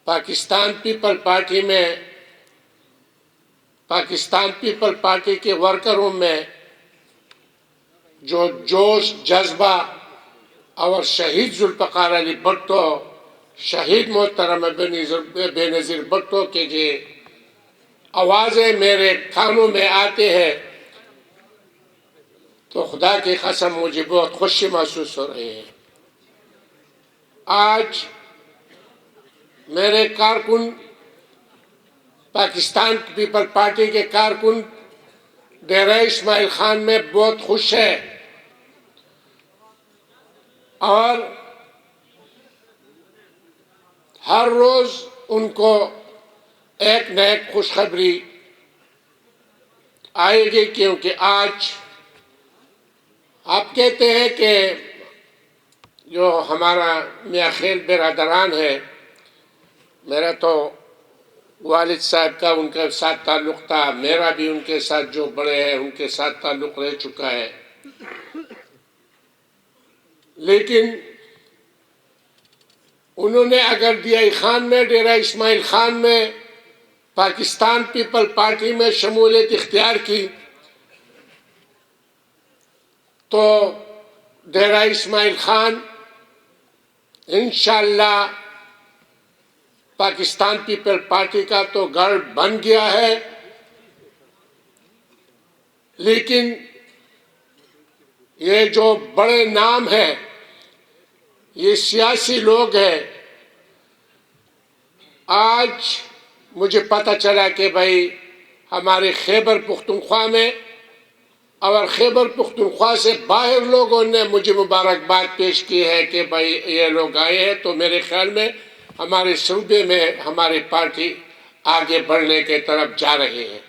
Pakistan people party के वर्करों में जो जोश, जज्बा और शहीद जुल्फ़िकार अली भुट्टो, शहीद मोहतरम बेनज़ीर भुट्टो के जो आवाज़ें मेरे कानों में आते हैं तो खुदा की कसम मुझे बहुत खुशी महसूस हो रही है। आज मेरे कारकुन, पाकिस्तान पीपल पार्टी के कारकुन डेरा इस्माइल खान में बहुत खुश है और हर रोज़ उनको एक न एक खुशखबरी आएगी, क्योंकि आज आप कहते हैं कि जो हमारा मियां खेल बिरादरान है, मेरा तो वालिद साहब का उनके साथ ताल्लुक़ था, मेरा भी उनके साथ जो बड़े हैं उनके साथ ताल्लुक़ रह चुका है, लेकिन उन्होंने अगर दिया खान में, डेरा इस्माइल खान में पाकिस्तान पीपल पार्टी में शमूलियत इख्तियार की तो डेरा इस्माइल खान इंशाअल्लाह पाकिस्तान पीपल पार्टी का तो गढ़ बन गया है, लेकिन ये जो बड़े नाम हैं, ये सियासी लोग हैं। आज मुझे पता चला कि भाई हमारे खैबर पुख्तनख्वा में और खैबर पुख्तनख्वा से बाहर लोगों ने मुझे मुबारकबाद पेश की है कि भाई ये लोग आए हैं, तो मेरे ख्याल में हमारे सूबे में हमारी पार्टी आगे बढ़ने के तरफ जा रही है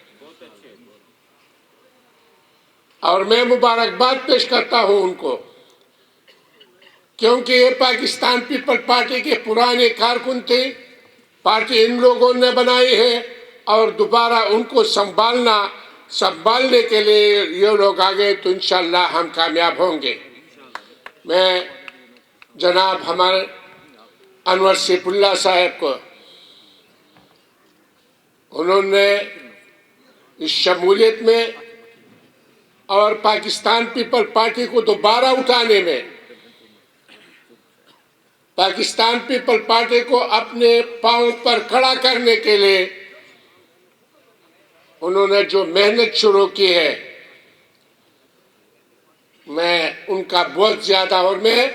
और मैं मुबारकबाद पेश करता हूं उनको, क्योंकि ये पाकिस्तान पीपल पार्टी के पुराने कारकुन थे। पार्टी इन लोगों ने बनाई है और दोबारा उनको संभालने के लिए ये लोग आ गए तो इंशाअल्लाह हम कामयाब होंगे। मैं जनाब हमारे अनवर सैफुल्लाह साहब को, उन्होंने इस शमूलियत में और पाकिस्तान पीपल पार्टी को दोबारा उठाने में, पाकिस्तान पीपल पार्टी को अपने पांव पर खड़ा करने के लिए उन्होंने जो मेहनत शुरू की है, मैं उनका बहुत ज्यादा, और मैं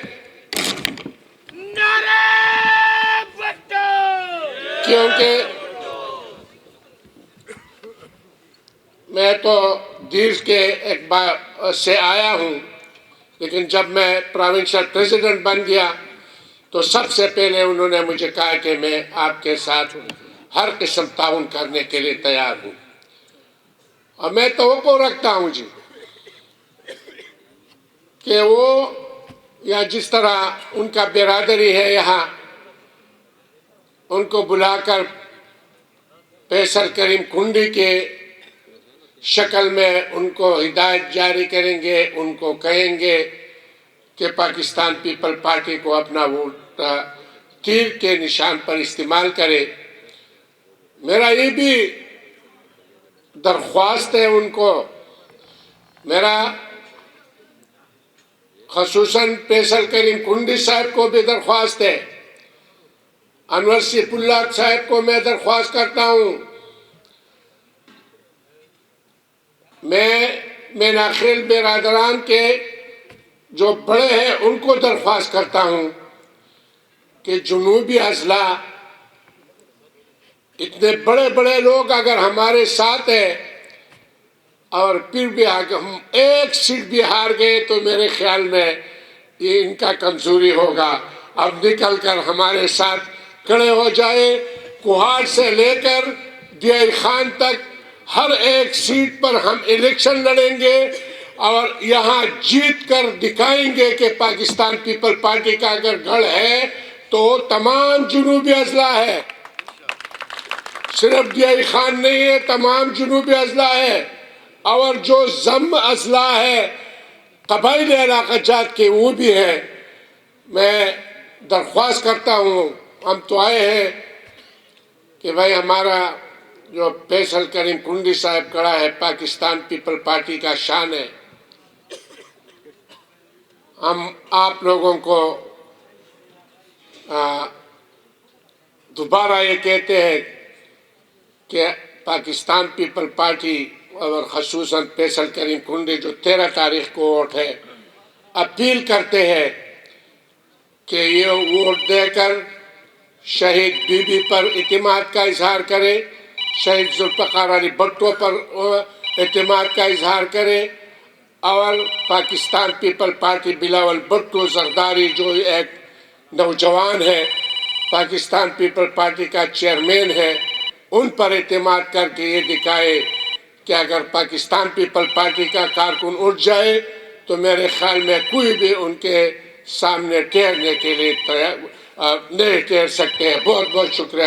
क्योंकि मैं तो दीर के एक बार से आया हूं, लेकिन जब मैं प्रोविंशियल प्रेसिडेंट बन गया तो सबसे पहले उन्होंने मुझे कहा कि मैं आपके साथ हर किस्म ताउन करने के लिए तैयार हूं, और मैं तवक्को रखता हूं जी कि वो या जिस तरह उनका बिरादरी है यहाँ, उनको बुलाकर फैसल करीम कुंडी के शक्ल में उनको हिदायत जारी करेंगे, उनको कहेंगे कि पाकिस्तान पीपल पार्टी को अपना वोट तीर के निशान पर इस्तेमाल करे। मेरा ये भी दरख्वास्त है उनको, मेरा खसूसन फैसल करीम कुंडी साहब को भी दरख्वास्त है, अनवर सैफुल्लाह साहब को मैं दरख्वास्त करता हूँ, मैं नाखिल बिरादरान के जो बड़े हैं उनको दरख्वास्त करता हूँ कि जुनूबी अजला, इतने बड़े बड़े लोग अगर हमारे साथ हैं और फिर भी हम एक सीट भी हार गए तो मेरे ख्याल में ये इनका कमजोरी होगा। अब निकल कर हमारे साथ खड़े हो जाए, कुहाड़ से लेकर दिया खान तक हर एक सीट पर हम इलेक्शन लड़ेंगे और यहाँ जीत कर दिखाएंगे कि पाकिस्तान पीपल पार्टी का अगर गढ़ है तो तमाम जुनूबी अजला है, सिर्फ दिया खान नहीं है, तमाम जुनूबी अजला है, और जो जम अजला है कबाइली इलाका जात के वो भी है। मैं दरख्वास्त करता हूँ, हम तो आए हैं کہ بھائی ہمارا جو فیصل کریم کنڈی صاحب کھڑا ہے پاکستان پیپل پارٹی کا شان ہے. ہم آپ لوگوں کو دوبارہ یہ کہتے ہیں کہ پاکستان پیپل پارٹی اور خصوصاً فیصل کریم کنڈی جو 13 تاریخ کو ووٹ ہے، اپیل کرتے ہیں کہ یہ ووٹ دے کر شہید بی بی پر اعتماد کا اظہار کرے، شہید ذوالفقار علی بھٹو پر اعتماد کا اظہار کرے، اور پاکستان پیپل پارٹی بلاول بھٹو زرداری جو ایک نوجوان ہے، پاکستان پیپل پارٹی کا چیئرمین ہے، ان پر اعتماد کر کے یہ دکھائے کہ اگر پاکستان پیپل پارٹی کا کارکن اٹھ جائے تو میرے خیال میں کوئی بھی ان کے سامنے ٹھہرنے کے لیے نہیں ٹھہر سکتے ہیں. بہت بہت شکریہ.